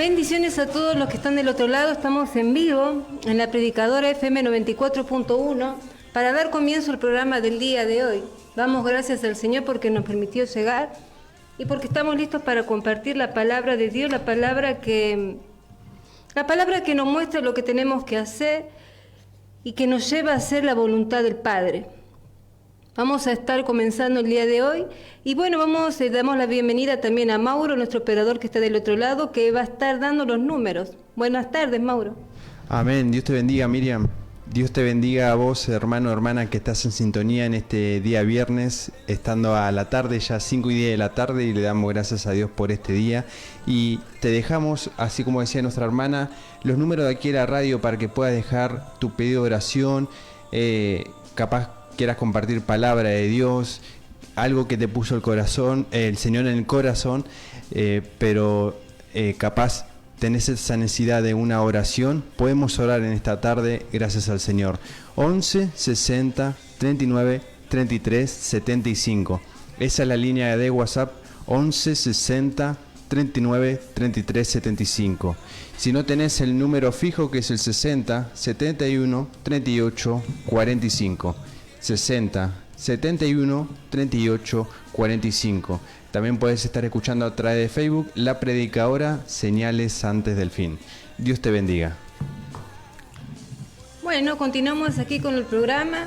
Bendiciones a todos los que están del otro lado. Estamos en vivo en la Predicadora FM 94.1 para dar comienzo al programa del día de hoy. Damos gracias al Señor porque nos permitió llegar y porque estamos listos para compartir la palabra de Dios, la palabra que nos muestra lo que tenemos que hacer y que nos lleva a hacer la voluntad del Padre. Vamos a estar comenzando el día de hoy y bueno, damos la bienvenida también a Mauro, nuestro operador que está del otro lado, que va a estar dando los números. Buenas tardes, Mauro. Amén. Dios te bendiga, Miriam. Dios te bendiga a vos, hermano o hermana, que estás en sintonía en este día viernes, estando a la tarde, ya 5:10 de la tarde, y le damos gracias a Dios por este día. Y te dejamos, así como decía nuestra hermana, los números de aquí a la radio para que puedas dejar tu pedido de oración, capaz quieras compartir palabra de Dios, algo que te puso el Señor en el corazón, pero capaz tenés esa necesidad de una oración. Podemos orar en esta tarde, gracias al Señor. 11 60 39 33 75. Esa es la línea de WhatsApp, 11 60 39 33 75. Si no tenés el número fijo, que es el 60 71 38 45. 60 71 38 45. También puedes estar escuchando a través de Facebook La Predicadora, Señales Antes del Fin. Dios te bendiga. Bueno, continuamos aquí con el programa.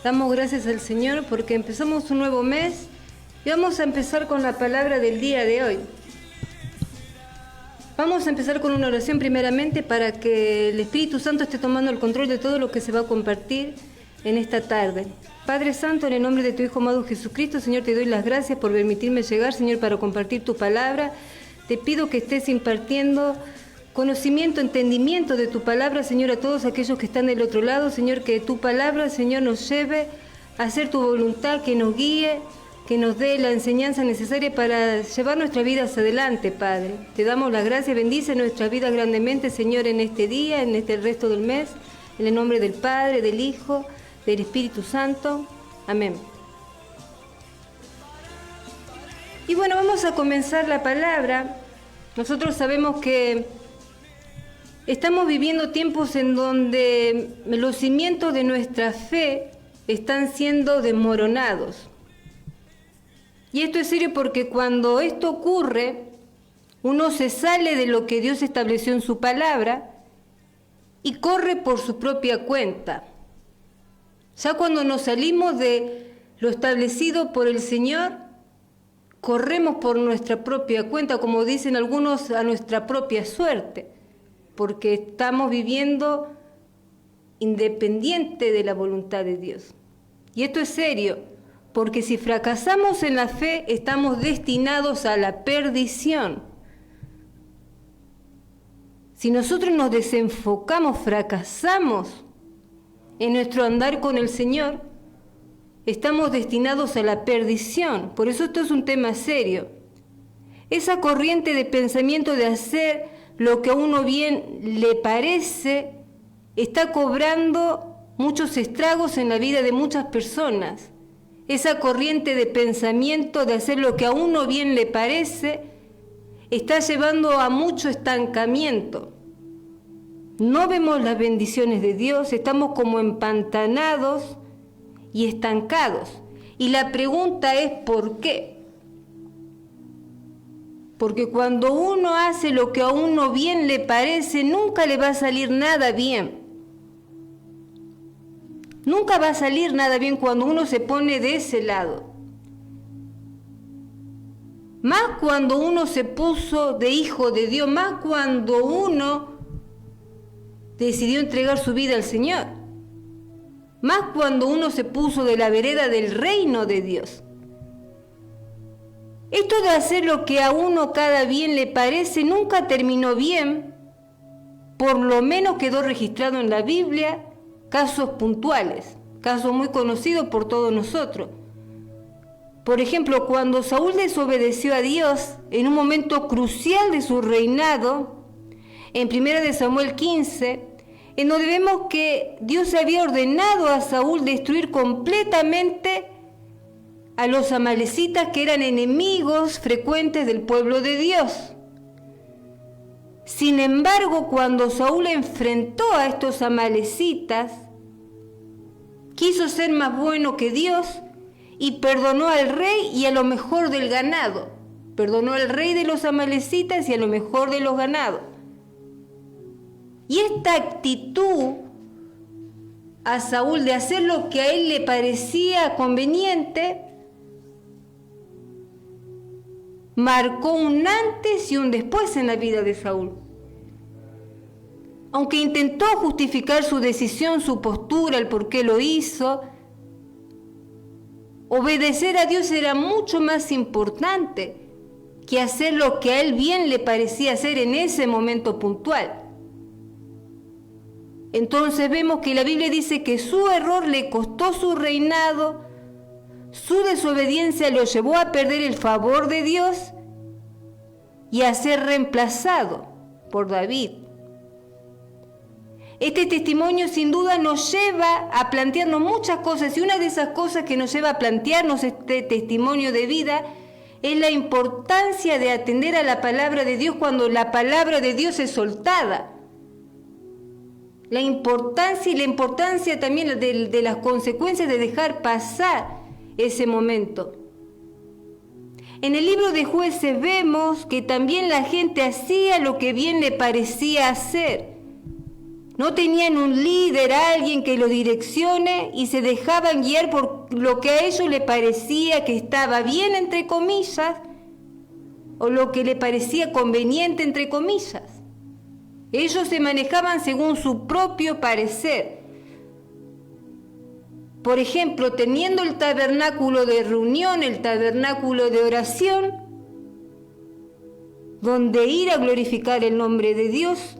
Damos gracias al Señor porque empezamos un nuevo mes y vamos a empezar con la palabra del día de hoy. Vamos a empezar con una oración primeramente para que el Espíritu Santo esté tomando el control de todo lo que se va a compartir en esta tarde. Padre Santo, en el nombre de tu Hijo amado Jesucristo, Señor, te doy las gracias por permitirme llegar, Señor, para compartir tu palabra. Te pido que estés impartiendo conocimiento, entendimiento de tu palabra, Señor, a todos aquellos que están del otro lado, Señor, que tu palabra, Señor, nos lleve a hacer tu voluntad, que nos guíe, que nos dé la enseñanza necesaria para llevar nuestras vidas adelante, Padre. Te damos las gracias, bendice nuestras vidas grandemente, Señor, en este día, en el resto del mes, en el nombre del Padre, del Hijo, del Espíritu Santo. Amén. Y bueno, vamos a comenzar la palabra. Nosotros sabemos que estamos viviendo tiempos en donde los cimientos de nuestra fe están siendo desmoronados. Y esto es serio porque cuando esto ocurre, uno se sale de lo que Dios estableció en su palabra y corre por su propia cuenta. Ya cuando nos salimos de lo establecido por el Señor, corremos por nuestra propia cuenta, como dicen algunos, a nuestra propia suerte, porque estamos viviendo independiente de la voluntad de Dios. Y esto es serio, porque si fracasamos en la fe, estamos destinados a la perdición. Si nosotros nos desenfocamos, fracasamos en nuestro andar con el Señor, estamos destinados a la perdición. Por eso esto es un tema serio. Esa corriente de pensamiento de hacer lo que a uno bien le parece está cobrando muchos estragos en la vida de muchas personas. Esa corriente de pensamiento de hacer lo que a uno bien le parece está llevando a mucho estancamiento. No vemos las bendiciones de Dios, estamos como empantanados y estancados. Y la pregunta es ¿por qué? Porque cuando uno hace lo que a uno bien le parece, nunca le va a salir nada bien. Nunca va a salir nada bien cuando uno se pone de ese lado. Más cuando uno se puso de hijo de Dios, más cuando uno decidió entregar su vida al Señor. Más cuando uno se puso de la vereda del reino de Dios. Esto de hacer lo que a uno cada bien le parece nunca terminó bien. Por lo menos quedó registrado en la Biblia casos puntuales, casos muy conocidos por todos nosotros. Por ejemplo, cuando Saúl desobedeció a Dios en un momento crucial de su reinado, en 1 Samuel 15, en donde vemos que Dios había ordenado a Saúl destruir completamente a los amalecitas, que eran enemigos frecuentes del pueblo de Dios. Sin embargo, cuando Saúl enfrentó a estos amalecitas, quiso ser más bueno que Dios y perdonó al rey y a lo mejor del ganado. Perdonó al rey de los amalecitas y a lo mejor de los ganados. Y esta actitud a Saúl de hacer lo que a él le parecía conveniente, marcó un antes y un después en la vida de Saúl. Aunque intentó justificar su decisión, su postura, el por qué lo hizo, obedecer a Dios era mucho más importante que hacer lo que a él bien le parecía hacer en ese momento puntual. Entonces vemos que la Biblia dice que su error le costó su reinado, su desobediencia lo llevó a perder el favor de Dios y a ser reemplazado por David. Este testimonio sin duda nos lleva a plantearnos muchas cosas, y una de esas cosas que nos lleva a plantearnos este testimonio de vida es la importancia de atender a la palabra de Dios cuando la palabra de Dios es soltada. La importancia también de las consecuencias de dejar pasar ese momento. En el libro de Jueces vemos que también la gente hacía lo que bien le parecía hacer. No tenían un líder, alguien que lo direccione, y se dejaban guiar por lo que a ellos les parecía que estaba bien, entre comillas, o lo que le parecía conveniente, entre comillas. Ellos se manejaban según su propio parecer. Por ejemplo, teniendo el tabernáculo de reunión, el tabernáculo de oración, donde ir a glorificar el nombre de Dios,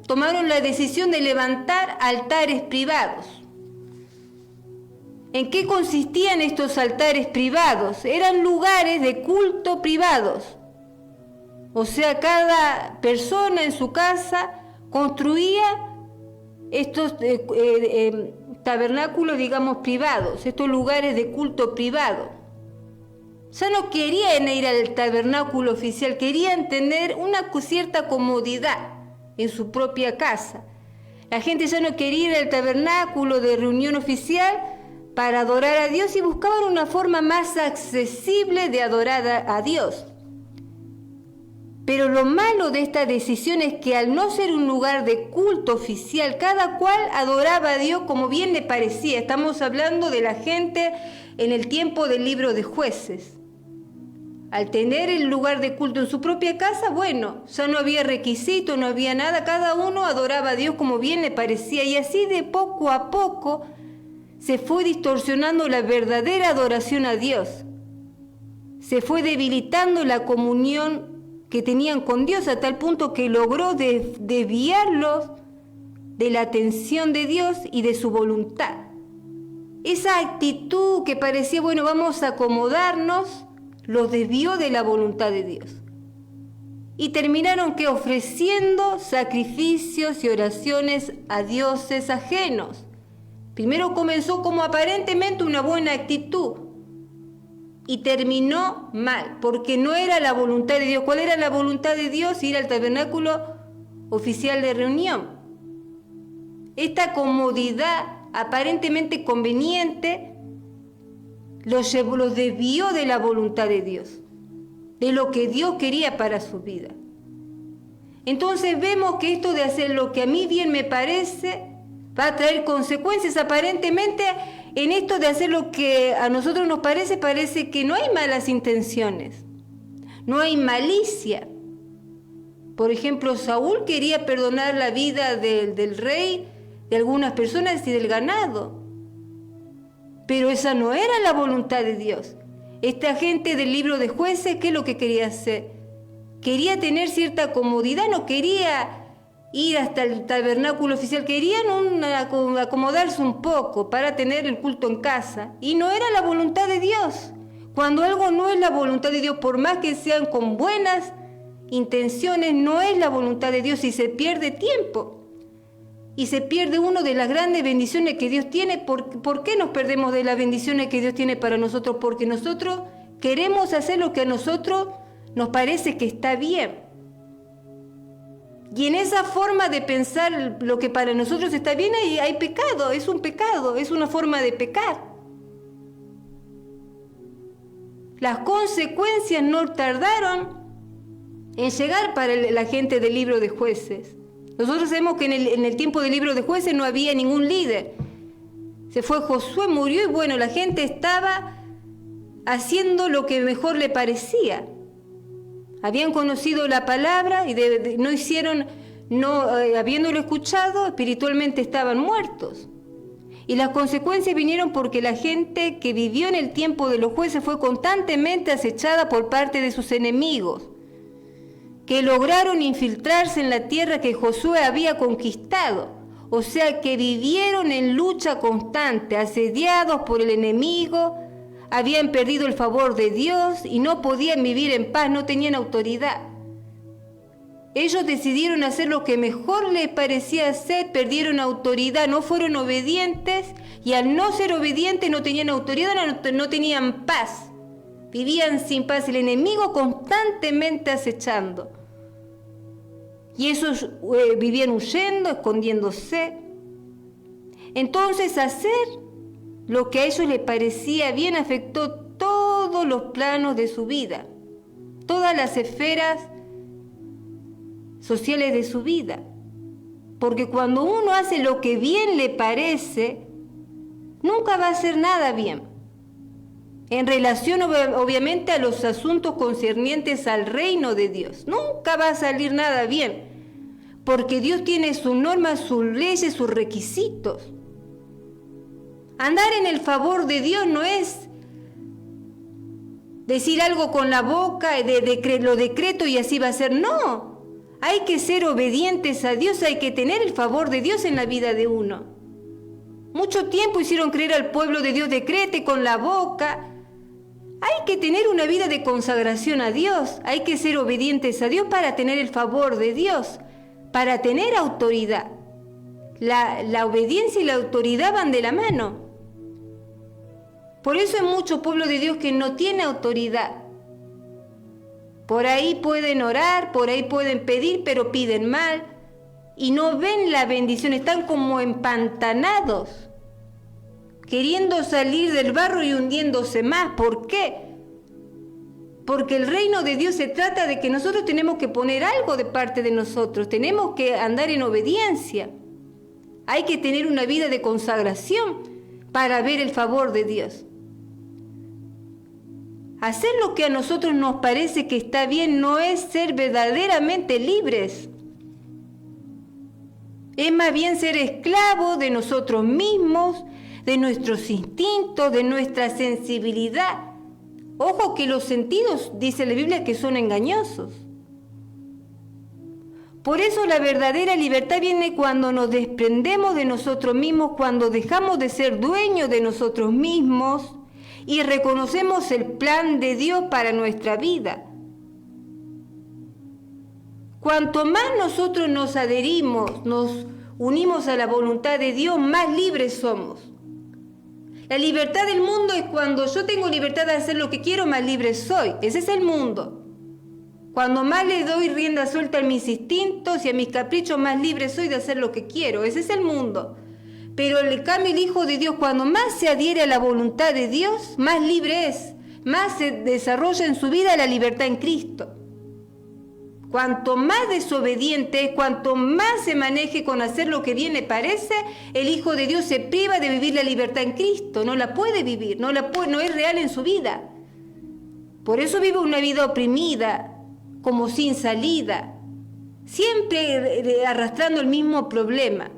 tomaron la decisión de levantar altares privados. ¿En qué consistían estos altares privados? Eran lugares de culto privados. O sea, cada persona en su casa construía estos tabernáculos, digamos, privados, estos lugares de culto privado. Ya no querían ir al tabernáculo oficial, querían tener una cierta comodidad en su propia casa. La gente ya no quería ir al tabernáculo de reunión oficial para adorar a Dios y buscaban una forma más accesible de adorar a Dios. Pero lo malo de esta decisión es que al no ser un lugar de culto oficial, cada cual adoraba a Dios como bien le parecía. Estamos hablando de la gente en el tiempo del libro de Jueces. Al tener el lugar de culto en su propia casa, bueno, ya no había requisito, no había nada, cada uno adoraba a Dios como bien le parecía, y así de poco a poco se fue distorsionando la verdadera adoración a Dios. Se fue debilitando la comunión que tenían con Dios a tal punto que logró desviarlos de la atención de Dios y de su voluntad. Esa actitud que parecía, bueno, vamos a acomodarnos, los desvió de la voluntad de Dios. Y terminaron ofreciendo sacrificios y oraciones a dioses ajenos. Primero comenzó como aparentemente una buena actitud y terminó mal, porque no era la voluntad de Dios. ¿Cuál era la voluntad de Dios? Ir al tabernáculo oficial de reunión. Esta comodidad aparentemente conveniente los desvió de la voluntad de Dios, de lo que Dios quería para su vida. Entonces vemos que esto de hacer lo que a mí bien me parece va a traer consecuencias. Aparentemente en esto de hacer lo que a nosotros nos parece que no hay malas intenciones, no hay malicia. Por ejemplo, Saúl quería perdonar la vida del rey, de algunas personas y del ganado, pero esa no era la voluntad de Dios. Esta gente del libro de Jueces, ¿qué es lo que quería hacer? Quería tener cierta comodidad, no quería ir hasta el tabernáculo oficial, querían acomodarse un poco para tener el culto en casa, y no era la voluntad de Dios. Cuando algo no es la voluntad de Dios, por más que sean con buenas intenciones, no es la voluntad de Dios y se pierde tiempo. Y se pierde una de las grandes bendiciones que Dios tiene. ¿Por qué nos perdemos de las bendiciones que Dios tiene para nosotros? Porque nosotros queremos hacer lo que a nosotros nos parece que está bien. Y en esa forma de pensar lo que para nosotros está bien hay pecado, es un pecado, es una forma de pecar. Las consecuencias no tardaron en llegar para la gente del libro de Jueces. Nosotros sabemos que en el tiempo del libro de Jueces no había ningún líder. Se fue Josué, murió y bueno, la gente estaba haciendo lo que mejor le parecía. Habían conocido la palabra y habiéndolo escuchado, espiritualmente estaban muertos. Y las consecuencias vinieron porque la gente que vivió en el tiempo de los jueces fue constantemente acechada por parte de sus enemigos, que lograron infiltrarse en la tierra que Josué había conquistado. O sea que vivieron en lucha constante, asediados por el enemigo, habían perdido el favor de Dios y no podían vivir en paz, no tenían autoridad. Ellos decidieron hacer lo que mejor les parecía hacer, perdieron autoridad, no fueron obedientes y al no ser obedientes no tenían autoridad, no tenían paz. Vivían sin paz, el enemigo constantemente acechando. Y esos vivían huyendo, escondiéndose. Entonces hacer lo que a ellos les parecía bien afectó todos los planos de su vida, todas las esferas sociales de su vida. Porque cuando uno hace lo que bien le parece, nunca va a hacer nada bien. En relación obviamente a los asuntos concernientes al reino de Dios, nunca va a salir nada bien. Porque Dios tiene sus normas, sus leyes, sus requisitos. Andar en el favor de Dios no es decir algo con la boca, lo decreto y así va a ser. No, hay que ser obedientes a Dios, hay que tener el favor de Dios en la vida de uno. Mucho tiempo hicieron creer al pueblo de Dios, decrete con la boca. Hay que tener una vida de consagración a Dios, hay que ser obedientes a Dios para tener el favor de Dios, para tener autoridad. La obediencia y la autoridad van de la mano. Por eso hay mucho pueblo de Dios que no tiene autoridad. Por ahí pueden orar, por ahí pueden pedir, pero piden mal y no ven la bendición, están como empantanados, queriendo salir del barro y hundiéndose más. ¿Por qué? Porque el reino de Dios se trata de que nosotros tenemos que poner algo de parte de nosotros, tenemos que andar en obediencia. Hay que tener una vida de consagración para ver el favor de Dios. Hacer lo que a nosotros nos parece que está bien no es ser verdaderamente libres. Es más bien ser esclavos de nosotros mismos, de nuestros instintos, de nuestra sensibilidad. Ojo que los sentidos, dice la Biblia, que son engañosos. Por eso la verdadera libertad viene cuando nos desprendemos de nosotros mismos, cuando dejamos de ser dueños de nosotros mismos y reconocemos el plan de Dios para nuestra vida. Cuanto más nosotros nos adherimos, nos unimos a la voluntad de Dios, más libres somos. La libertad del mundo es cuando yo tengo libertad de hacer lo que quiero, más libre soy. Ese es el mundo. Cuando más le doy rienda suelta a mis instintos y a mis caprichos, más libre soy de hacer lo que quiero. Ese es el mundo. Pero en cambio el Hijo de Dios, cuando más se adhiere a la voluntad de Dios, más libre es. Más se desarrolla en su vida la libertad en Cristo. Cuanto más desobediente es, cuanto más se maneje con hacer lo que bien le parece, el Hijo de Dios se priva de vivir la libertad en Cristo. No la puede vivir, no es real en su vida. Por eso vive una vida oprimida, como sin salida, siempre arrastrando el mismo problema.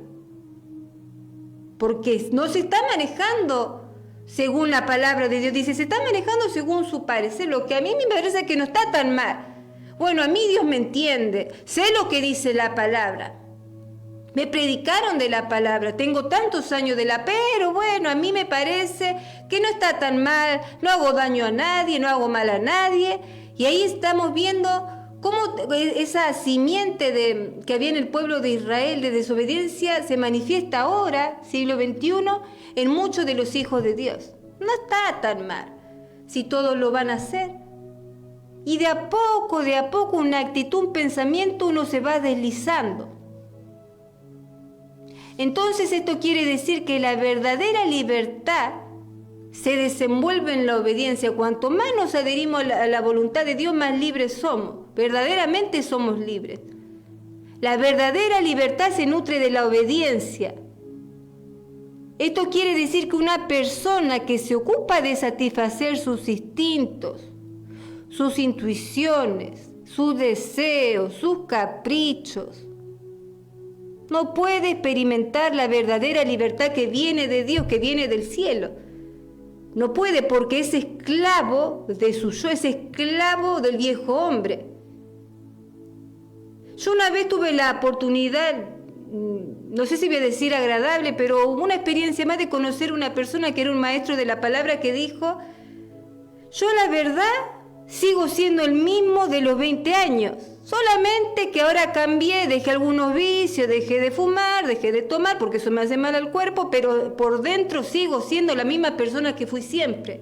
Porque no se está manejando según la palabra de Dios. Dice, se está manejando según su parecer, lo que a mí me parece que no está tan mal. Bueno, a mí Dios me entiende, sé lo que dice la palabra. Me predicaron de la palabra, tengo tantos años pero bueno, a mí me parece que no está tan mal, no hago daño a nadie, no hago mal a nadie. Y ahí estamos viendo cómo esa simiente que había en el pueblo de Israel de desobediencia se manifiesta ahora, siglo XXI, en muchos de los hijos de Dios. No está tan mal, si todos lo van a hacer. Y de a poco, una actitud, un pensamiento, uno se va deslizando. Entonces esto quiere decir que la verdadera libertad se desenvuelve en la obediencia. Cuanto más nos adherimos a la voluntad de Dios, más libres somos. Verdaderamente somos libres. La verdadera libertad se nutre de la obediencia. Esto quiere decir que una persona que se ocupa de satisfacer sus instintos, sus intuiciones, sus deseos, sus caprichos, no puede experimentar la verdadera libertad que viene de Dios, que viene del cielo. No puede, porque es esclavo de su yo, es esclavo del viejo hombre. Yo una vez tuve la oportunidad, no sé si voy a decir agradable, pero una experiencia más de conocer a una persona que era un maestro de la palabra que dijo: yo la verdad sigo siendo el mismo de los 20 años, solamente que ahora cambié, dejé algunos vicios, dejé de fumar, dejé de tomar porque eso me hace mal al cuerpo, pero por dentro sigo siendo la misma persona que fui siempre.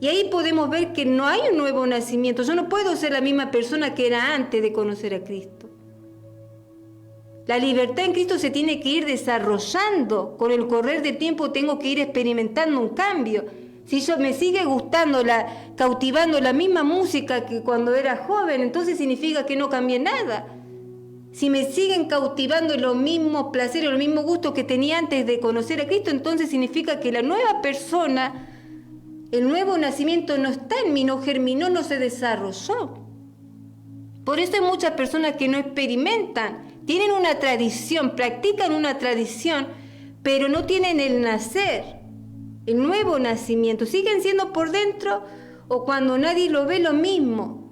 Y ahí podemos ver que no hay un nuevo nacimiento. Yo no puedo ser la misma persona que era antes de conocer a Cristo. La libertad en Cristo se tiene que ir desarrollando. Con el correr del tiempo tengo que ir experimentando un cambio. Si yo me sigue gustando, cautivando la misma música que cuando era joven, entonces significa que no cambié nada. Si me siguen cautivando los mismos placeres, los mismos gustos que tenía antes de conocer a Cristo, entonces significa que la nueva persona, el nuevo nacimiento no está en mí, no germinó, no se desarrolló. Por eso hay muchas personas que no experimentan, tienen una tradición, practican una tradición, pero no tienen el nacer, el nuevo nacimiento. Siguen siendo por dentro, o cuando nadie lo ve, lo mismo.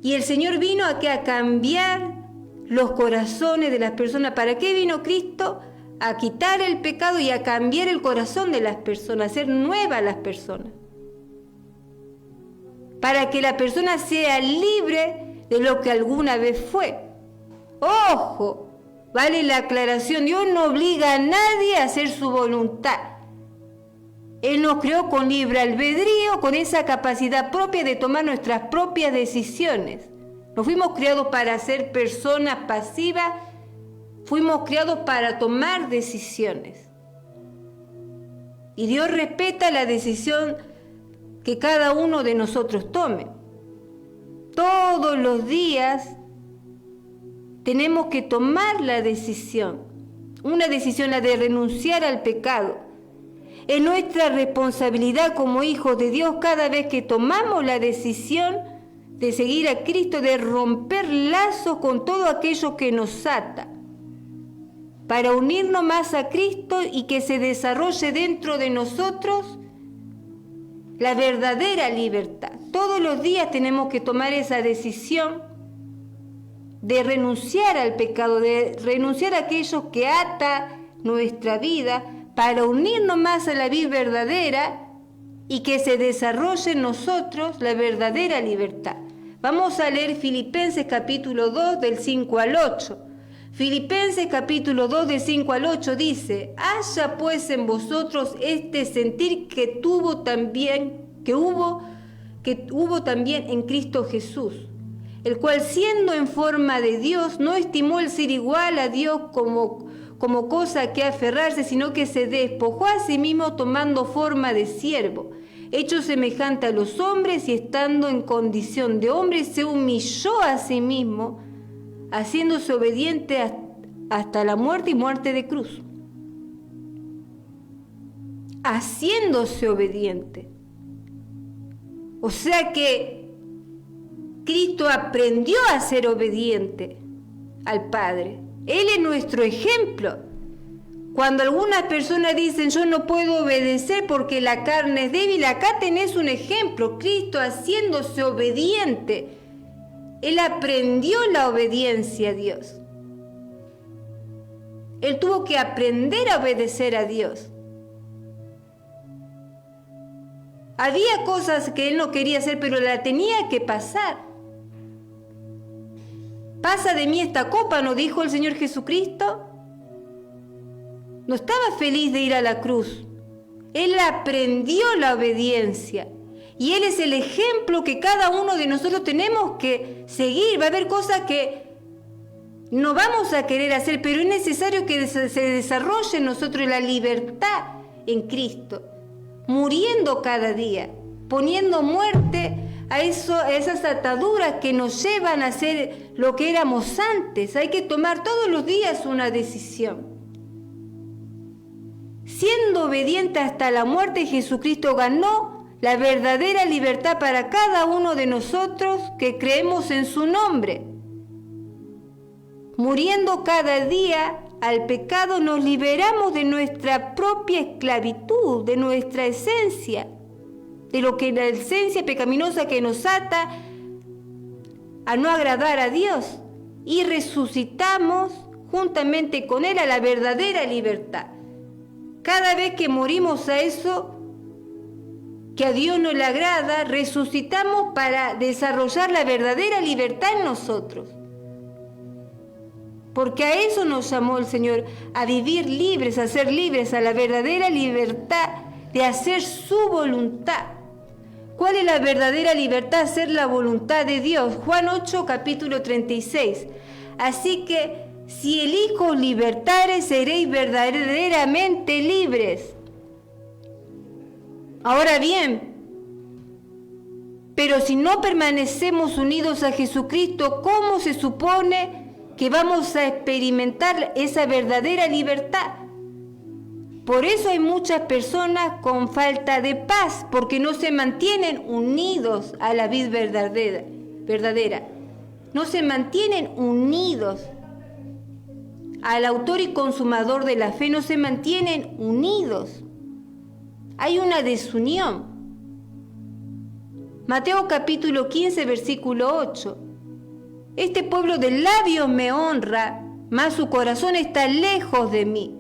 Y el Señor vino aquí a cambiar los corazones de las personas. ¿Para qué vino Cristo? A quitar el pecado y a cambiar el corazón de las personas, a hacer nuevas las personas. Para que la persona sea libre de lo que alguna vez fue. ¡Ojo! Vale la aclaración, Dios no obliga a nadie a hacer su voluntad. Él nos creó con libre albedrío, con esa capacidad propia de tomar nuestras propias decisiones. No fuimos creados para ser personas pasivas, fuimos creados para tomar decisiones. Y Dios respeta la decisión que cada uno de nosotros tome. Todos los días tenemos que tomar la decisión. Una decisión, la de renunciar al pecado. Es nuestra responsabilidad como hijos de Dios cada vez que tomamos la decisión de seguir a Cristo, de romper lazos con todo aquello que nos ata, para unirnos más a Cristo y que se desarrolle dentro de nosotros la verdadera libertad. Todos los días tenemos que tomar esa decisión de renunciar al pecado, de renunciar a aquello que ata nuestra vida, para unirnos más a la vida verdadera y que se desarrolle en nosotros la verdadera libertad. Vamos a leer Filipenses capítulo 2 del 5 al 8. Filipenses capítulo 2 del 5 al 8 dice: haya pues en vosotros este sentir que hubo también en Cristo Jesús, el cual siendo en forma de Dios no estimó el ser igual a Dios como cosa que aferrarse, sino que se despojó a sí mismo tomando forma de siervo, hecho semejante a los hombres, y estando en condición de hombre se humilló a sí mismo, haciéndose obediente hasta la muerte y muerte de cruz. Haciéndose obediente. O sea que Cristo aprendió a ser obediente al Padre. Él es nuestro ejemplo. Cuando algunas personas dicen: yo no puedo obedecer porque la carne es débil, acá tenés un ejemplo. Cristo haciéndose obediente. Él aprendió la obediencia a Dios. Él tuvo que aprender a obedecer a Dios. Había cosas que él no quería hacer, pero la tenía que pasar. Pasa de mí esta copa, ¿no dijo el Señor Jesucristo? No estaba feliz de ir a la cruz. Él aprendió la obediencia. Y Él es el ejemplo que cada uno de nosotros tenemos que seguir. Va a haber cosas que no vamos a querer hacer, pero es necesario que se desarrolle en nosotros la libertad en Cristo, muriendo cada día, poniendo muerte a esas ataduras que nos llevan a ser lo que éramos antes. Hay que tomar todos los días una decisión. Siendo obediente hasta la muerte, Jesucristo ganó la verdadera libertad para cada uno de nosotros que creemos en su nombre. Muriendo cada día al pecado, nos liberamos de nuestra propia esclavitud, de nuestra esencia, de lo que la esencia pecaminosa que nos ata a no agradar a Dios, y resucitamos juntamente con Él a la verdadera libertad. Cada vez que morimos a eso que a Dios no le agrada, resucitamos para desarrollar la verdadera libertad en nosotros. Porque a eso nos llamó el Señor, a vivir libres, a ser libres, a la verdadera libertad de hacer su voluntad. ¿Cuál es la verdadera libertad? Hacer la voluntad de Dios. Juan 8, capítulo 36. Así que si el Hijo os libertare, seréis verdaderamente libres. Ahora bien, pero si no permanecemos unidos a Jesucristo, ¿cómo se supone que vamos a experimentar esa verdadera libertad? Por eso hay muchas personas con falta de paz, porque no se mantienen unidos a la vid verdadera. No se mantienen unidos al autor y consumador de la fe, no se mantienen unidos. Hay una desunión. Mateo capítulo 15, versículo 8. Este pueblo de labios me honra, mas su corazón está lejos de mí.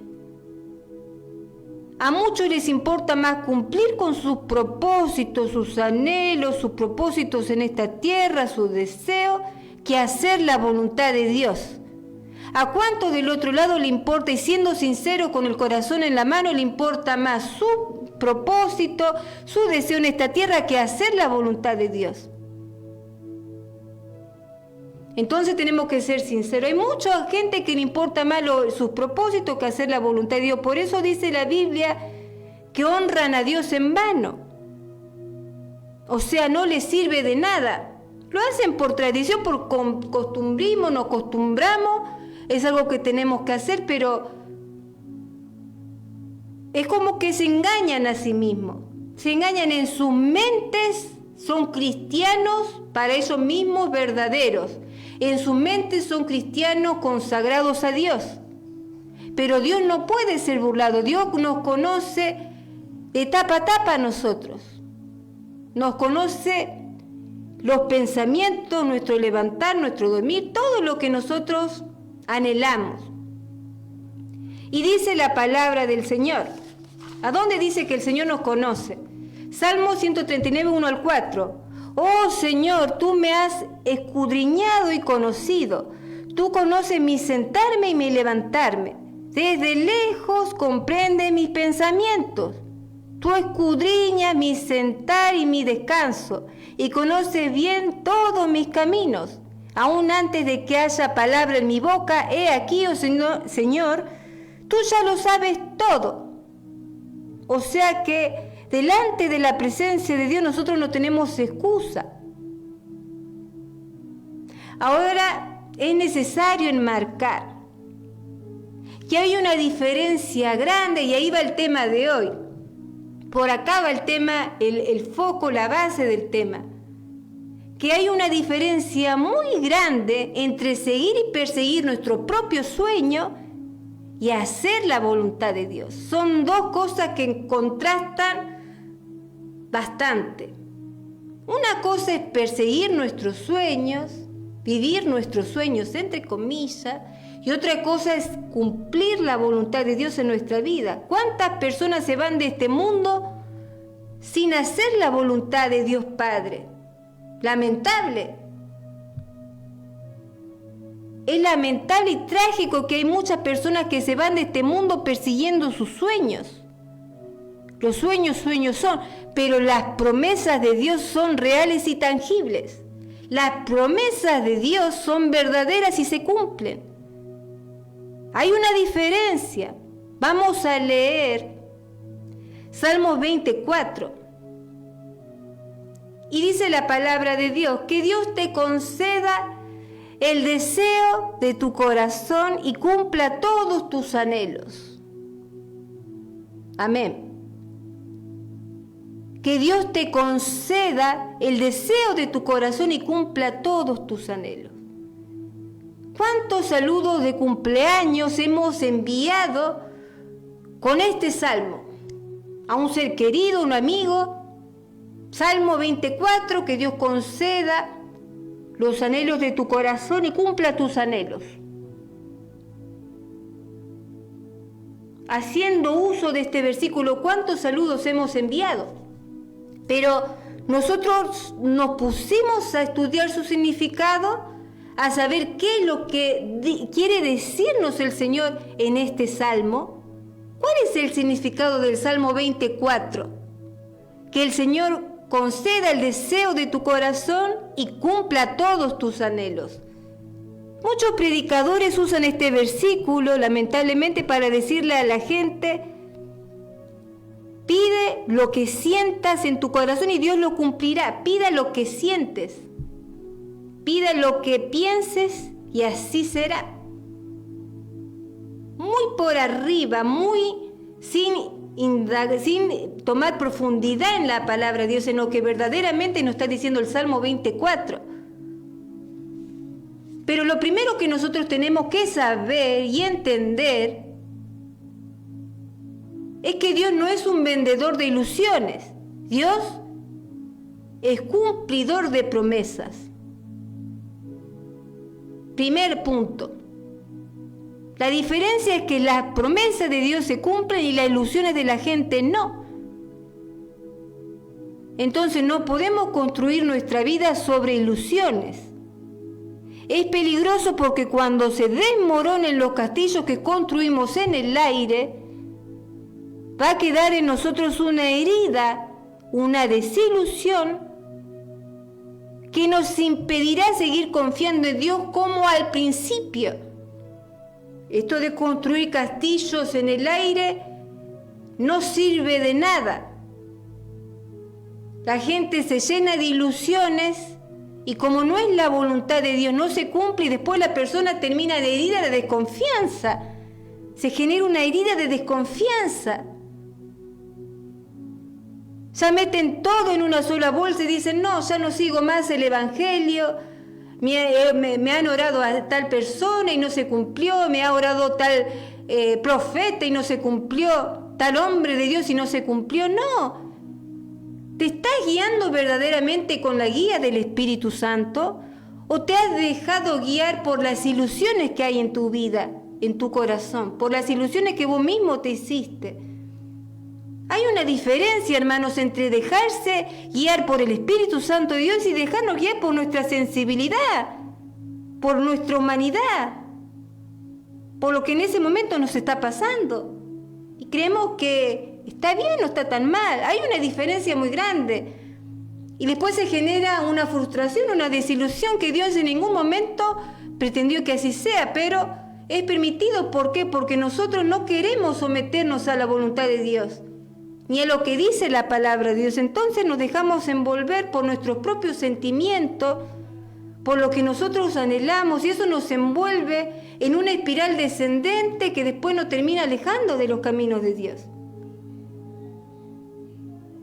A muchos les importa más cumplir con sus propósitos, sus anhelos, sus propósitos en esta tierra, sus deseos, que hacer la voluntad de Dios. ¿A cuánto del otro lado le importa, y siendo sincero con el corazón en la mano, le importa más su propósito, su deseo en esta tierra, que hacer la voluntad de Dios? Entonces tenemos que ser sinceros. Hay mucha gente que le importa más sus propósitos que hacer la voluntad de Dios. Por eso dice la Biblia que honran a Dios en vano. O sea, no les sirve de nada. Lo hacen por tradición, por costumbrismo, nos acostumbramos. Es algo que tenemos que hacer, pero es como que se engañan a sí mismos. Se engañan en sus mentes, son cristianos para ellos mismos verdaderos. En sus mentes son cristianos consagrados a Dios. Pero Dios no puede ser burlado. Dios nos conoce de tapa a tapa a nosotros. Nos conoce los pensamientos, nuestro levantar, nuestro dormir, todo lo que nosotros anhelamos. Y dice la palabra del Señor. ¿A dónde dice que el Señor nos conoce? Salmo 139, 1 al 4. Oh Señor, tú me has escudriñado y conocido. Tú conoces mi sentarme y mi levantarme. Desde lejos comprende mis pensamientos. Tú escudriñas mi sentar y mi descanso, y conoces bien todos mis caminos. Aún antes de que haya palabra en mi boca, he aquí, oh Señor, tú ya lo sabes todo. O sea que delante de la presencia de Dios nosotros no tenemos excusa. Ahora es necesario enmarcar que hay una diferencia grande, y ahí va el tema de hoy. Por acá va el tema, el foco, la base del tema. Que hay una diferencia muy grande entre seguir y perseguir nuestro propio sueño y hacer la voluntad de Dios. Son dos cosas que contrastan bastante. Una cosa es perseguir nuestros sueños, vivir nuestros sueños entre comillas, y otra cosa es cumplir la voluntad de Dios en nuestra vida. ¿Cuántas personas se van de este mundo sin hacer la voluntad de Dios Padre? Lamentable. Es lamentable y trágico que hay muchas personas que se van de este mundo persiguiendo sus sueños. Los sueños, sueños son, pero las promesas de Dios son reales y tangibles. Las promesas de Dios son verdaderas y se cumplen. Hay una diferencia. Vamos a leer Salmos 24. Y dice la palabra de Dios, que Dios te conceda el deseo de tu corazón y cumpla todos tus anhelos. Amén. Que Dios te conceda el deseo de tu corazón y cumpla todos tus anhelos. ¿Cuántos saludos de cumpleaños hemos enviado con este salmo? A un ser querido, un amigo. Salmo 24, que Dios conceda los anhelos de tu corazón y cumpla tus anhelos. Haciendo uso de este versículo, ¿cuántos saludos hemos enviado? Pero nosotros nos pusimos a estudiar su significado, a saber qué es lo que quiere decirnos el Señor en este salmo. ¿Cuál es el significado del Salmo 24? Que el Señor conceda el deseo de tu corazón y cumpla todos tus anhelos. Muchos predicadores usan este versículo, lamentablemente, para decirle a la gente: pide lo que sientas en tu corazón y Dios lo cumplirá. Pida lo que sientes. Pida lo que pienses y así será. Muy por arriba, muy sin tomar profundidad en la palabra de Dios, en lo que verdaderamente nos está diciendo el Salmo 24. Pero lo primero que nosotros tenemos que saber y entender es que Dios no es un vendedor de ilusiones. Dios es cumplidor de promesas. Primer punto. La diferencia es que las promesas de Dios se cumplen y las ilusiones de la gente no. Entonces no podemos construir nuestra vida sobre ilusiones. Es peligroso porque cuando se desmoronen los castillos que construimos en el aire, va a quedar en nosotros una herida, una desilusión que nos impedirá seguir confiando en Dios como al principio. Esto de construir castillos en el aire no sirve de nada. La gente se llena de ilusiones y como no es la voluntad de Dios, no se cumple y después la persona termina de herida de desconfianza. Se genera una herida de desconfianza. Ya meten todo en una sola bolsa y dicen: no, ya no sigo más el evangelio. Me han orado a tal persona y no se cumplió, me ha orado tal profeta y no se cumplió, tal hombre de Dios y no se cumplió. No, ¿te estás guiando verdaderamente con la guía del Espíritu Santo o te has dejado guiar por las ilusiones que hay en tu vida, en tu corazón, por las ilusiones que vos mismo te hiciste? Hay una diferencia, hermanos, entre dejarse guiar por el Espíritu Santo de Dios y dejarnos guiar por nuestra sensibilidad, por nuestra humanidad, por lo que en ese momento nos está pasando. Y creemos que está bien, no está tan mal. Hay una diferencia muy grande. Y después se genera una frustración, una desilusión que Dios en ningún momento pretendió que así sea, pero es permitido. ¿Por qué? Porque nosotros no queremos someternos a la voluntad de Dios, ni a lo que dice la palabra de Dios. Entonces nos dejamos envolver por nuestros propios sentimientos, por lo que nosotros anhelamos, y eso nos envuelve en una espiral descendente que después nos termina alejando de los caminos de Dios.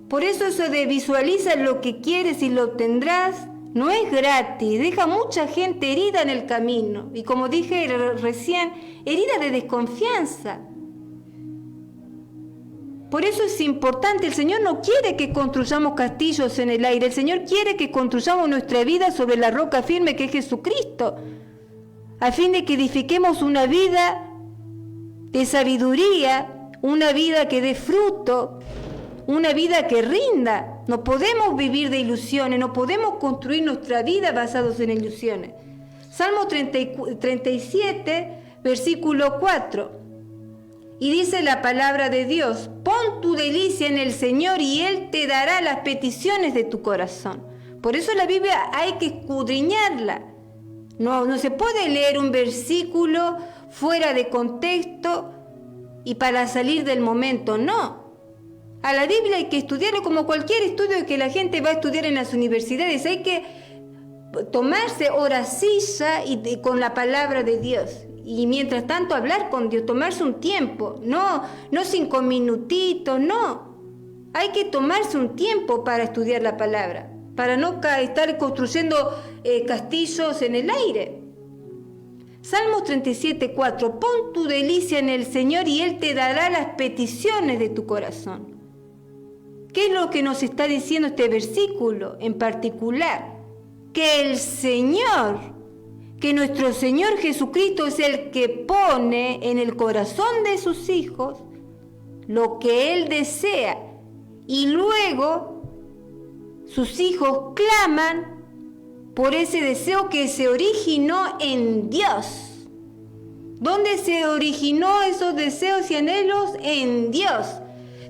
Por eso de visualiza lo que quieres y lo obtendrás, no es gratis, deja mucha gente herida en el camino, y como dije recién, herida de desconfianza. Por eso es importante, el Señor no quiere que construyamos castillos en el aire, el Señor quiere que construyamos nuestra vida sobre la roca firme que es Jesucristo, a fin de que edifiquemos una vida de sabiduría, una vida que dé fruto, una vida que rinda. No podemos vivir de ilusiones, no podemos construir nuestra vida basados en ilusiones. Salmo 37, versículo 4. Y dice la palabra de Dios, pon tu delicia en el Señor y Él te dará las peticiones de tu corazón. Por eso la Biblia hay que escudriñarla. No se puede leer un versículo fuera de contexto y para salir del momento, no. A la Biblia hay que estudiarlo como cualquier estudio que la gente va a estudiar en las universidades. Hay que tomarse horacilla y con la palabra de Dios. Y mientras tanto hablar con Dios, tomarse un tiempo, no 5 minutitos, no. Hay que tomarse un tiempo para estudiar la palabra, para no estar construyendo castillos en el aire. Salmos 37:4, pon tu delicia en el Señor y Él te dará las peticiones de tu corazón. ¿Qué es lo que nos está diciendo este versículo en particular? Que el Señor, que nuestro Señor Jesucristo es el que pone en el corazón de sus hijos lo que Él desea. Y luego sus hijos claman por ese deseo que se originó en Dios. ¿Dónde se originó esos deseos y anhelos? En Dios.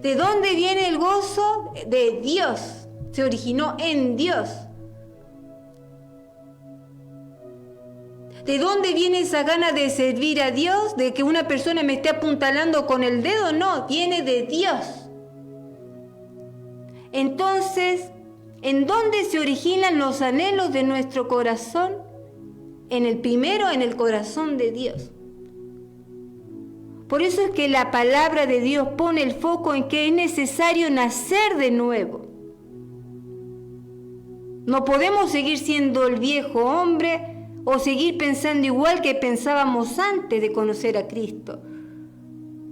¿De dónde viene el gozo? De Dios. Se originó en Dios. ¿De dónde viene esa gana de servir a Dios? ¿De que una persona me esté apuntalando con el dedo? No, viene de Dios. Entonces, ¿en dónde se originan los anhelos de nuestro corazón? En el primero, en el corazón de Dios. Por eso es que la palabra de Dios pone el foco en que es necesario nacer de nuevo. No podemos seguir siendo el viejo hombre o seguir pensando igual que pensábamos antes de conocer a Cristo.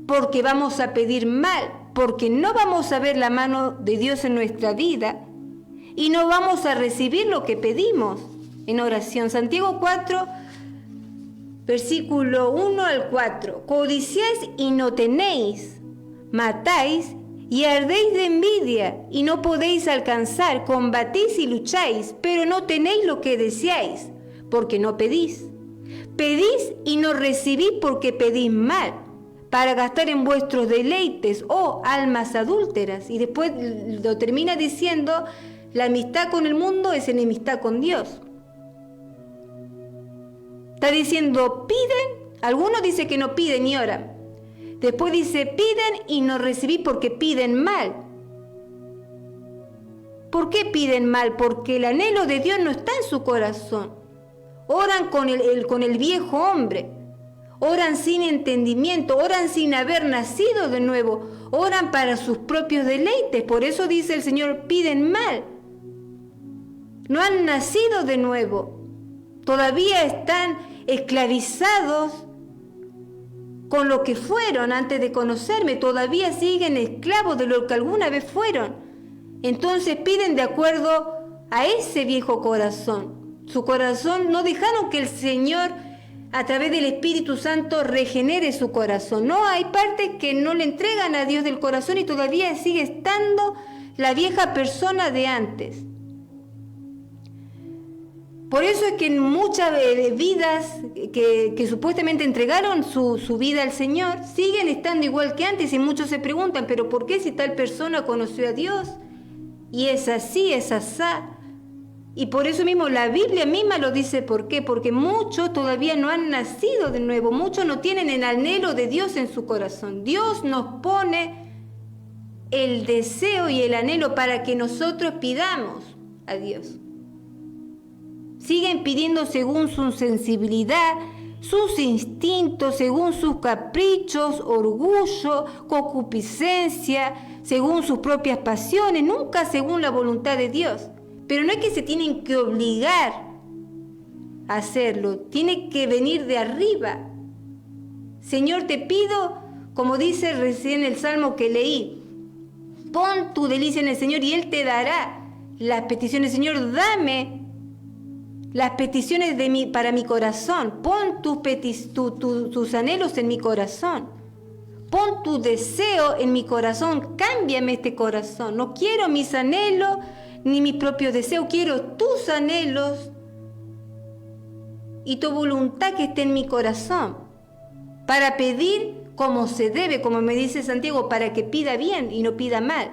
Porque vamos a pedir mal, porque no vamos a ver la mano de Dios en nuestra vida y no vamos a recibir lo que pedimos en oración. Santiago 4, versículo 1 al 4. Codiciáis y no tenéis, matáis y ardéis de envidia y no podéis alcanzar, combatís y lucháis, pero no tenéis lo que deseáis, porque no pedís. Pedís y no recibís porque pedís mal, para gastar en vuestros deleites, oh almas adúlteras. Y después lo termina diciendo, la amistad con el mundo es enemistad con Dios. Está diciendo, piden, algunos dicen que no piden ni oran. Después dice, piden y no recibís porque piden mal. ¿Por qué piden mal? Porque el anhelo de Dios no está en su corazón. Oran con el viejo hombre. Oran sin entendimiento, oran sin haber nacido de nuevo, oran para sus propios deleites. Por eso dice el Señor, piden mal. No han nacido de nuevo. Todavía están esclavizados con lo que fueron antes de conocerme. Todavía siguen esclavos de lo que alguna vez fueron. Entonces piden de acuerdo a ese viejo corazón. Su corazón no dejaron que el Señor a través del Espíritu Santo regenere su corazón. No, hay partes que no le entregan a Dios del corazón y todavía sigue estando la vieja persona de antes. Por eso es que en muchas vidas que supuestamente entregaron su vida al Señor, siguen estando igual que antes y muchos se preguntan, pero ¿por qué si tal persona conoció a Dios? Y es así, es asá. Y por eso mismo la Biblia misma lo dice. ¿Por qué? Porque muchos todavía no han nacido de nuevo. Muchos no tienen el anhelo de Dios en su corazón. Dios nos pone el deseo y el anhelo para que nosotros pidamos a Dios. Siguen pidiendo según su sensibilidad, sus instintos, según sus caprichos, orgullo, concupiscencia, según sus propias pasiones, nunca según la voluntad de Dios. Pero no es que se tienen que obligar a hacerlo, tiene que venir de arriba. Señor, te pido, como dice recién el Salmo que leí, pon tu delicia en el Señor y Él te dará las peticiones. Señor, dame las peticiones para mi corazón, pon tus anhelos en mi corazón. Pon tu deseo en mi corazón, cámbiame este corazón. No quiero mis anhelos ni mi propio deseo, quiero tus anhelos y tu voluntad que esté en mi corazón, para pedir como se debe, como me dice Santiago, para que pida bien y no pida mal.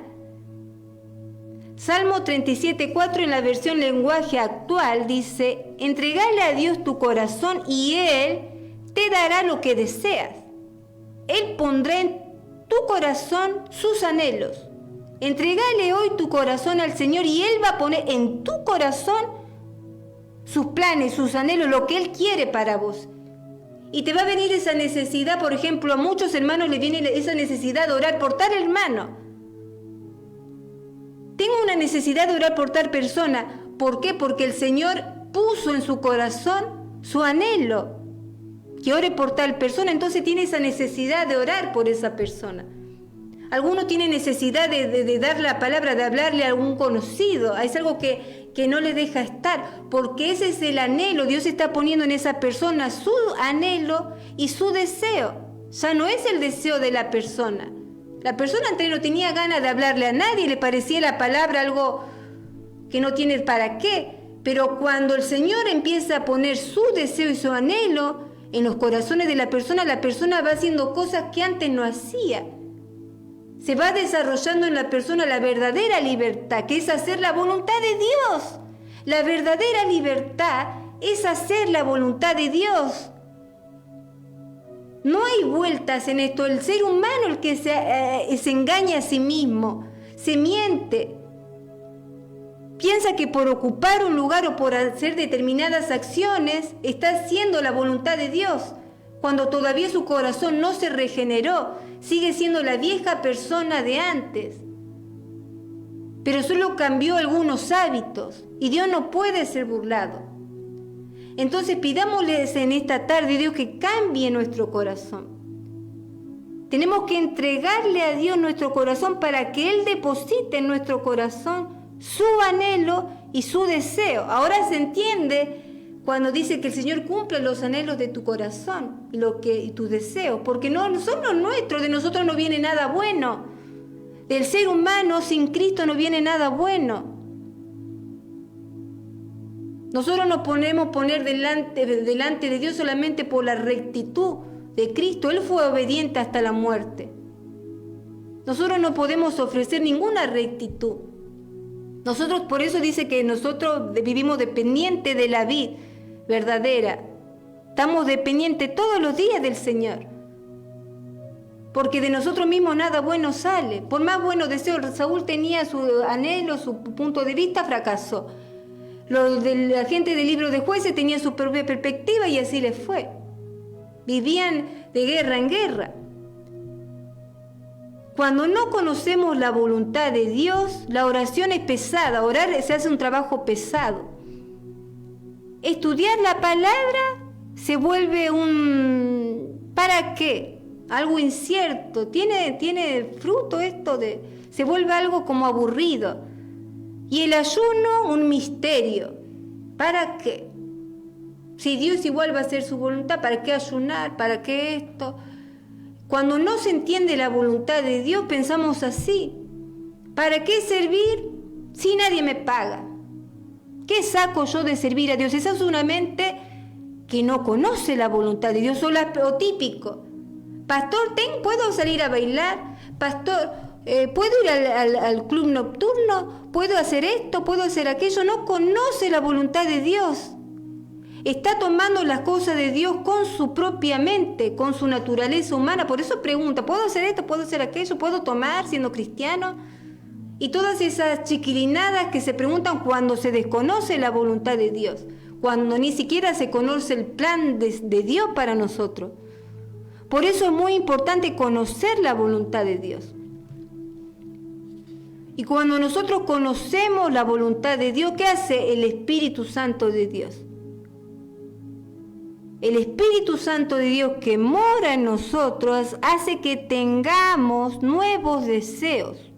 Salmo 37:4 en la versión lenguaje actual dice: entregale a Dios tu corazón y Él te dará lo que deseas. Él pondrá en tu corazón sus anhelos. Entregale hoy tu corazón al Señor y Él va a poner en tu corazón sus planes, sus anhelos, lo que Él quiere para vos. Y te va a venir esa necesidad, por ejemplo, a muchos hermanos les viene esa necesidad de orar por tal hermano. Tengo una necesidad de orar por tal persona. ¿Por qué? Porque el Señor puso en su corazón su anhelo, que ore por tal persona, entonces tiene esa necesidad de orar por esa persona. Algunos tienen necesidad de dar la palabra, de hablarle a algún conocido. Es algo que no le deja estar, porque ese es el anhelo. Dios está poniendo en esa persona su anhelo y su deseo. Ya no es el deseo de la persona. La persona antes no tenía ganas de hablarle a nadie, le parecía la palabra algo que no tiene para qué. Pero cuando el Señor empieza a poner su deseo y su anhelo en los corazones de la persona va haciendo cosas que antes no hacía. Se va desarrollando en la persona la verdadera libertad, que es hacer la voluntad de Dios. La verdadera libertad es hacer la voluntad de Dios. No hay vueltas en esto. El ser humano el que se engaña a sí mismo, se miente. Piensa que por ocupar un lugar o por hacer determinadas acciones está haciendo la voluntad de Dios, cuando todavía su corazón no se regeneró, sigue siendo la vieja persona de antes. Pero solo cambió algunos hábitos y Dios no puede ser burlado. Entonces pidámosles en esta tarde, Dios, que cambie nuestro corazón. Tenemos que entregarle a Dios nuestro corazón para que Él deposite en nuestro corazón su anhelo y su deseo. Ahora se entiende cuando dice que el Señor cumple los anhelos de tu corazón y tus deseos, porque no son los nuestros, de nosotros no viene nada bueno. Del ser humano sin Cristo no viene nada bueno. Nosotros nos podemos poner delante de Dios solamente por la rectitud de Cristo. Él fue obediente hasta la muerte. Nosotros no podemos ofrecer ninguna rectitud. Nosotros, por eso dice que nosotros vivimos dependientes de la vid verdadera. Estamos dependientes todos los días del Señor. Porque de nosotros mismos nada bueno sale. Por más buenos deseos, Saúl tenía su anhelo, su punto de vista, fracasó. Los de la gente del libro de Jueces tenían su propia perspectiva y así les fue. Vivían de guerra en guerra. Cuando no conocemos la voluntad de Dios, la oración es pesada. Orar se hace un trabajo pesado. Estudiar la palabra se vuelve ¿para qué? Algo incierto. Tiene fruto esto se vuelve algo como aburrido. Y el ayuno, un misterio. ¿Para qué? Si Dios igual va a hacer su voluntad, ¿para qué ayunar? ¿Para qué esto? Cuando no se entiende la voluntad de Dios, pensamos así. ¿Para qué servir si nadie me paga? ¿Qué saco yo de servir a Dios? Esa es una mente que no conoce la voluntad de Dios, o típico. Pastor, ¿puedo salir a bailar? Pastor, ¿puedo ir al club nocturno? ¿Puedo hacer esto? ¿Puedo hacer aquello? No conoce la voluntad de Dios. Está tomando las cosas de Dios con su propia mente, con su naturaleza humana. Por eso pregunta, ¿puedo hacer esto? ¿Puedo hacer aquello? ¿Puedo tomar siendo cristiano? Y todas esas chiquilinadas que se preguntan cuando se desconoce la voluntad de Dios, cuando ni siquiera se conoce el plan de Dios para nosotros. Por eso es muy importante conocer la voluntad de Dios. Y cuando nosotros conocemos la voluntad de Dios, ¿qué hace el Espíritu Santo de Dios? El Espíritu Santo de Dios que mora en nosotros hace que tengamos nuevos deseos.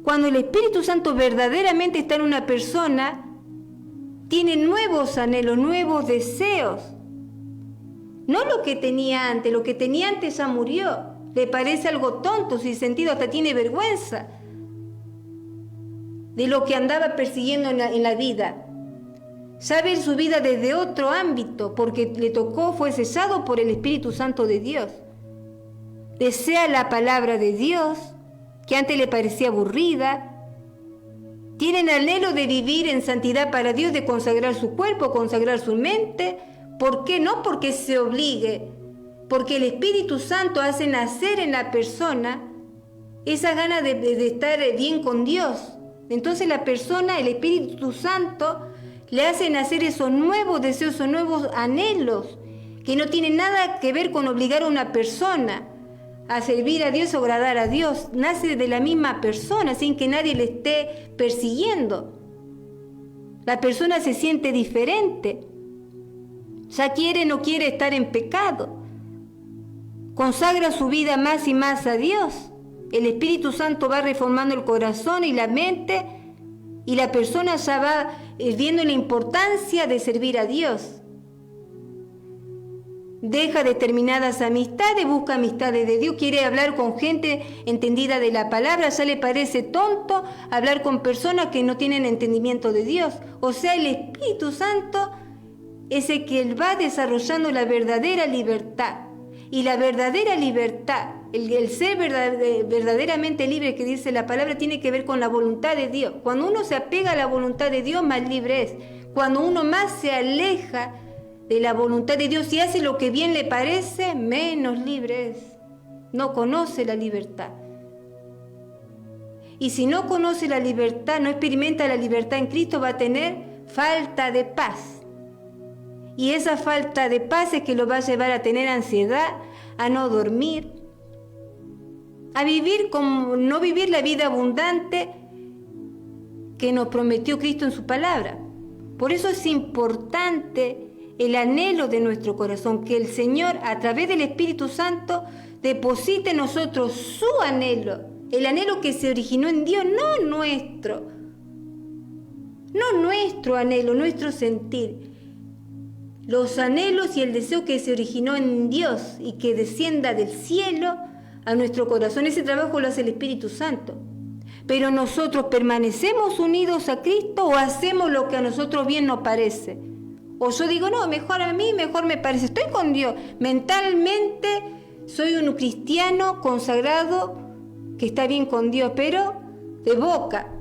Cuando el Espíritu Santo verdaderamente está en una persona, tiene nuevos anhelos, nuevos deseos. No lo que tenía antes, lo que tenía antes ya murió. Le parece algo tonto, sin sentido, hasta tiene vergüenza de lo que andaba persiguiendo en la vida. Ya ver su vida desde otro ámbito, porque le tocó, fue sellado por el Espíritu Santo de Dios. desea la palabra de Dios, que antes le parecía aburrida. Tienen anhelo de vivir en santidad para Dios, de consagrar su cuerpo, consagrar su mente. ¿Por qué? No porque se obligue, porque el Espíritu Santo hace nacer en la persona esa gana de estar bien con Dios. Entonces la persona, el Espíritu Santo, le hace nacer esos nuevos deseos, esos nuevos anhelos, que no tienen nada que ver con obligar a una persona a servir a Dios o agradar a Dios. Nace de la misma persona, sin que nadie le esté persiguiendo. La persona se siente diferente. Ya quiere, no quiere estar en pecado. Consagra su vida más y más a Dios. El Espíritu Santo va reformando el corazón y la mente, y la persona ya va viendo la importancia de servir a Dios. Deja determinadas amistades, busca amistades de Dios, quiere hablar con gente entendida de la palabra. Ya le parece tonto hablar con personas que no tienen entendimiento de Dios. O sea, el Espíritu Santo es el que va desarrollando la verdadera libertad. Y la verdadera libertad, el ser verdaderamente libre que dice la palabra, tiene que ver con la voluntad de Dios. Cuando uno se apega a la voluntad de Dios, más libre es. Cuando uno más se aleja de la voluntad de Dios y hace lo que bien le parece, menos libre es. No conoce la libertad. Y si no conoce la libertad, no experimenta la libertad en Cristo, va a tener falta de paz. Y esa falta de paz es que lo va a llevar a tener ansiedad, a no dormir, a vivir como no vivir la vida abundante que nos prometió Cristo en su palabra. Por eso es importante el anhelo de nuestro corazón, que el Señor, a través del Espíritu Santo, deposite en nosotros su anhelo, el anhelo que se originó en Dios, no nuestro anhelo, nuestro sentir. Los anhelos y el deseo que se originó en Dios y que descienda del cielo a nuestro corazón, ese trabajo lo hace el Espíritu Santo. Pero nosotros permanecemos unidos a Cristo o hacemos lo que a nosotros bien nos parece. O yo digo, no, mejor a mí, mejor me parece, estoy con Dios. Mentalmente soy un cristiano consagrado que está bien con Dios, pero de boca,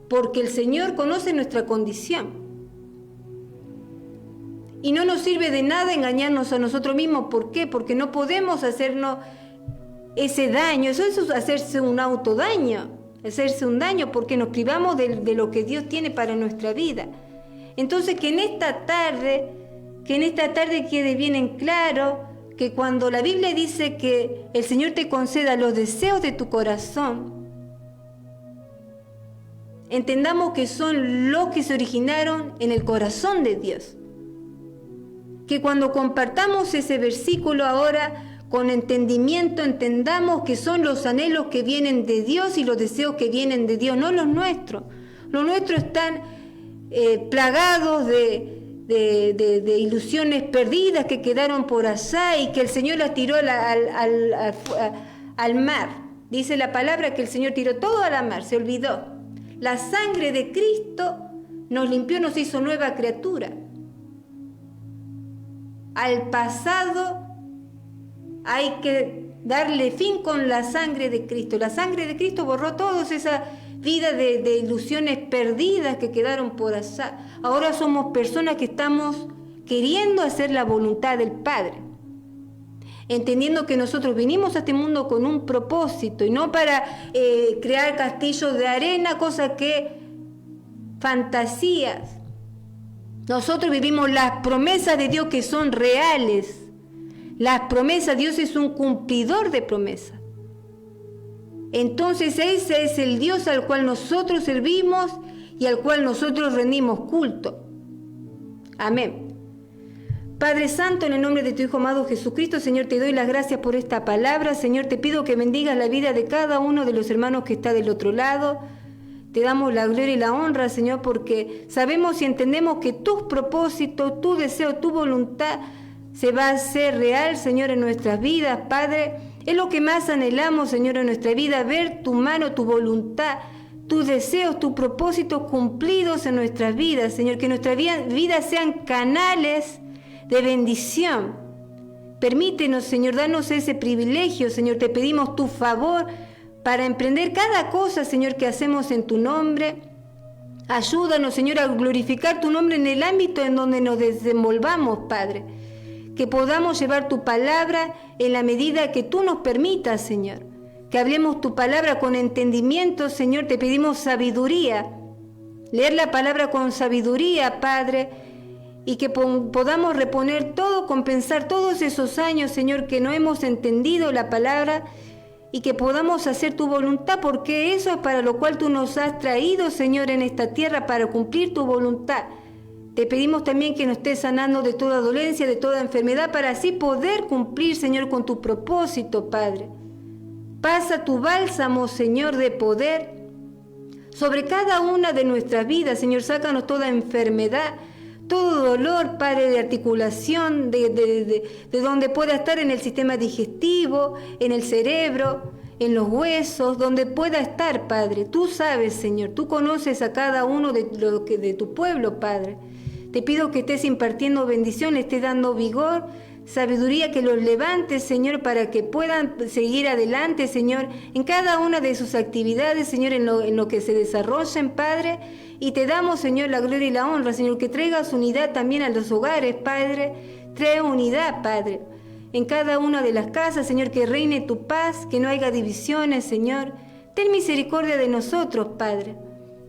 porque el Señor conoce nuestra condición. Y no nos sirve de nada engañarnos a nosotros mismos. ¿Por qué? Porque no podemos hacernos ese daño. Eso es hacerse un autodaño, hacerse un daño, porque nos privamos de lo que Dios tiene para nuestra vida. Entonces, que en esta tarde quede bien en claro que cuando la Biblia dice que el Señor te conceda los deseos de tu corazón, entendamos que son los que se originaron en el corazón de Dios. Que cuando compartamos ese versículo ahora con entendimiento, entendamos que son los anhelos que vienen de Dios y los deseos que vienen de Dios, no los nuestros. Los nuestros están plagados de ilusiones perdidas que quedaron por allá y que el Señor las tiró al mar. Dice la palabra que el Señor tiró todo al mar, se olvidó. La sangre de Cristo nos limpió, nos hizo nueva criatura. Al pasado hay que darle fin con la sangre de Cristo. La sangre de Cristo borró toda esa vida de ilusiones perdidas que quedaron por allá. Ahora somos personas que estamos queriendo hacer la voluntad del Padre, entendiendo que nosotros vinimos a este mundo con un propósito y no para crear castillos de arena, cosas que fantasías. Nosotros vivimos las promesas de Dios que son reales. Las promesas, Dios es un cumplidor de promesas. Entonces ese es el Dios al cual nosotros servimos y al cual nosotros rendimos culto. Amén. Padre Santo, en el nombre de tu Hijo amado Jesucristo, Señor, te doy las gracias por esta palabra. Señor, te pido que bendigas la vida de cada uno de los hermanos que está del otro lado. Te damos la gloria y la honra, Señor, porque sabemos y entendemos que tus propósitos, tu deseo, tu voluntad se va a hacer real, Señor, en nuestras vidas, Padre. Es lo que más anhelamos, Señor, en nuestra vida, ver tu mano, tu voluntad, tus deseos, tus propósitos cumplidos en nuestras vidas, Señor. Que nuestras vidas sean canales de bendición, Permítenos, Señor, danos ese privilegio, Señor. Te pedimos tu favor para emprender cada cosa, Señor, que hacemos en tu nombre. Ayúdanos, Señor, a glorificar tu nombre en el ámbito en donde nos desenvolvamos, Padre. Que podamos llevar tu palabra en la medida que tú nos permitas, Señor. Que hablemos tu palabra con entendimiento, Señor. Te pedimos sabiduría. Leer la palabra con sabiduría, Padre. Y que podamos reponer todo, compensar todos esos años, Señor, que no hemos entendido la palabra. Y que podamos hacer tu voluntad, porque eso es para lo cual tú nos has traído, Señor, en esta tierra, para cumplir tu voluntad. Te pedimos también que nos estés sanando de toda dolencia, de toda enfermedad, para así poder cumplir, Señor, con tu propósito, Padre. Pasa tu bálsamo, Señor, de poder sobre cada una de nuestras vidas, Señor. Sácanos toda enfermedad, todo dolor, Padre, de articulación, de donde pueda estar en el sistema digestivo, en el cerebro, en los huesos, donde pueda estar, Padre. Tú sabes, Señor, tú conoces a cada uno de tu pueblo, Padre. Te pido que estés impartiendo bendición, le estés dando vigor, sabiduría, que los levantes, Señor, para que puedan seguir adelante, Señor, en cada una de sus actividades, Señor, en lo que se desarrollen, Padre. Y te damos, Señor, la gloria y la honra, Señor, que traigas unidad también a los hogares, Padre. Trae unidad, Padre, en cada una de las casas, Señor, que reine tu paz, que no haya divisiones, Señor. Ten misericordia de nosotros, Padre,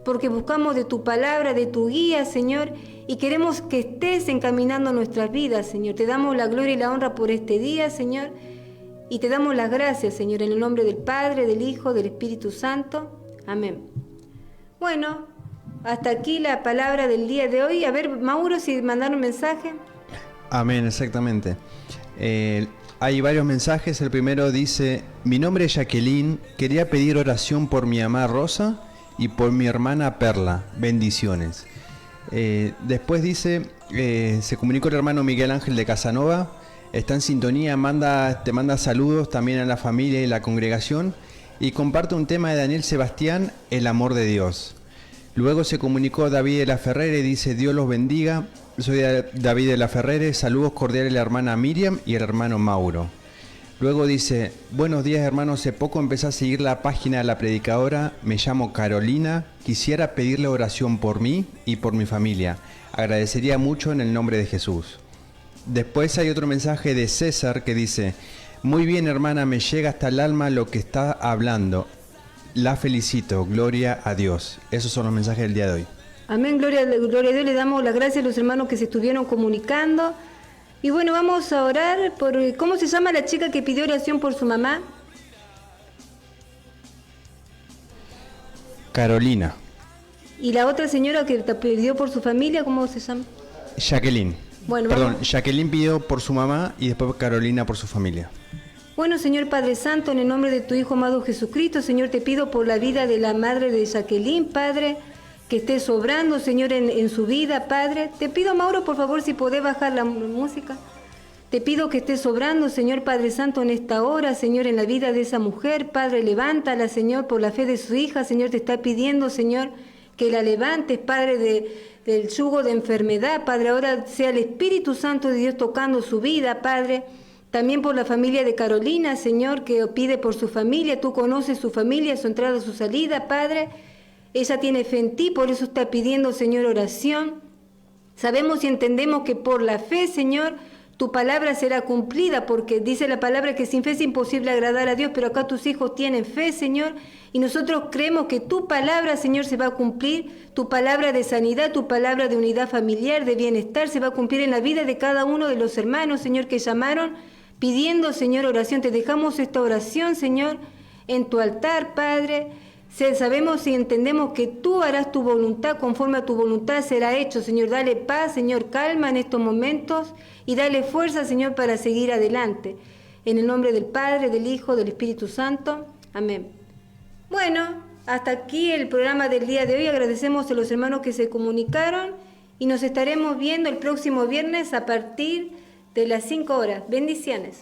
porque buscamos de tu palabra, de tu guía, Señor, y queremos que estés encaminando nuestras vidas, Señor. Te damos la gloria y la honra por este día, Señor, y te damos las gracias, Señor, en el nombre del Padre, del Hijo, del Espíritu Santo. Amén. Bueno, hasta aquí la palabra del día de hoy. A ver, Mauro, si mandaron un mensaje. Amén, exactamente. Hay varios mensajes. El primero dice: mi nombre es Jacqueline, quería pedir oración por mi mamá Rosa y por mi hermana Perla. Bendiciones. Después dice, se comunicó el hermano Miguel Ángel de Casanova, está en sintonía, te manda saludos también a la familia y la congregación, y comparte un tema de Daniel Sebastián, El amor de Dios. Luego se comunicó David de la Ferrere y dice: Dios los bendiga, soy David de la Ferrere, saludos cordiales a la hermana Miriam y el hermano Mauro. Luego dice: buenos días, hermanos, hace poco empecé a seguir la página de la predicadora, me llamo Carolina, quisiera pedirle oración por mí y por mi familia, agradecería mucho en el nombre de Jesús. Después hay otro mensaje de César que dice: muy bien, hermana, me llega hasta el alma lo que está hablando, la felicito, gloria a Dios. Esos son los mensajes del día de hoy. Amén, gloria a Dios, le damos las gracias a los hermanos que se estuvieron comunicando. Y bueno, vamos a orar por... ¿Cómo se llama la chica que pidió oración por su mamá? Carolina. ¿Y la otra señora que te pidió por su familia, cómo se llama? Jacqueline. Bueno, perdón, Jacqueline pidió por su mamá y después Carolina por su familia. Bueno, Señor Padre Santo, en el nombre de tu Hijo amado Jesucristo, Señor, te pido por la vida de la madre de Jacqueline, Padre, que esté sobrando, Señor, en su vida, Padre. Te pido, Mauro, por favor, si podés bajar la música. Te pido que esté sobrando, Señor Padre Santo, en esta hora, Señor, en la vida de esa mujer. Padre, levántala, Señor, por la fe de su hija. Señor, te está pidiendo, Señor, que la levantes, Padre, del yugo de enfermedad. Padre, ahora sea el Espíritu Santo de Dios tocando su vida, Padre. También por la familia de Carolina, Señor, que pide por su familia. Tú conoces su familia, su entrada, su salida, Padre. Ella tiene fe en ti, por eso está pidiendo, Señor, oración. Sabemos y entendemos que por la fe, Señor, tu palabra será cumplida, porque dice la palabra que sin fe es imposible agradar a Dios, pero acá tus hijos tienen fe, Señor, y nosotros creemos que tu palabra, Señor, se va a cumplir, tu palabra de sanidad, tu palabra de unidad familiar, de bienestar, se va a cumplir en la vida de cada uno de los hermanos, Señor, que llamaron pidiendo, Señor, oración. Te dejamos esta oración, Señor, en tu altar, Padre. Sabemos y entendemos que tú harás tu voluntad, conforme a tu voluntad será hecho, Señor. Dale paz, Señor, calma en estos momentos y dale fuerza, Señor, para seguir adelante. En el nombre del Padre, del Hijo, del Espíritu Santo. Amén. Bueno, hasta aquí el programa del día de hoy. Agradecemos a los hermanos que se comunicaron y nos estaremos viendo el próximo viernes a partir de las 5 horas. Bendiciones.